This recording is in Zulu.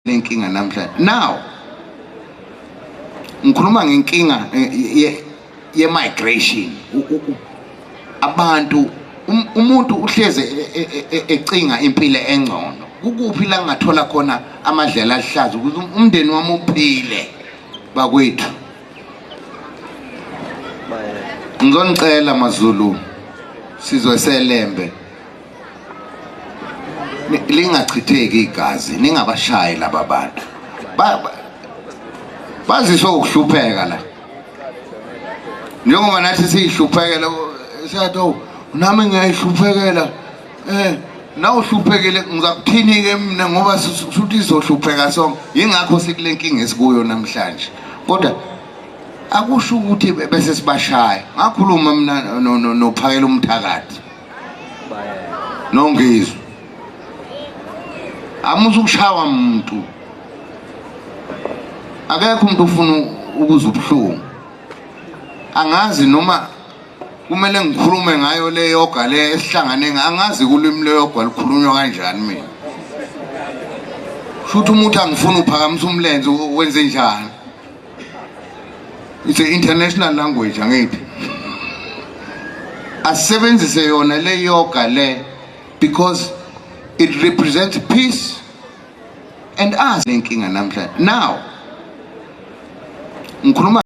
lenkinga namhlanje. Now ngikhuluma ngenkinga ye migration. Abantu umuntu uhleze ecinga impilo engcono. Ukuphi la ngathola khona amadlela ahlaza ukuthi umndeni wami uphile bakwethu. Ngizonicela maZulu sizoselembe lingachitheki igazi ningabashayi laba bantu bazisho ukuhlupheka la njengoba nathi sihluphekela siyathi nami ngiyahluphekela na uhluphekile ngizakuthini ke mina ngoba suthi izohlupheka sonke ingakho sikule nkinga esikuyo namhlanje kodwa akusho ukuthi bese sibashaya ngakhuluma mina nophakela umthakathi nongizwe amuzu kushawa umuntu akekho umuntu ufuna ukuzwa ubuhlungu angazi noma kumele ngikhulume ngayo le yoga le esihlangane angazi kulimi le yoga likhulunywa kanjani mina futhi umuntu angifuna uphakamisa umlenze wenze njani. It's an international language angithi asebenzise yona le yoga le because it represents peace and us thinking namhlanje. Now ngikhuluma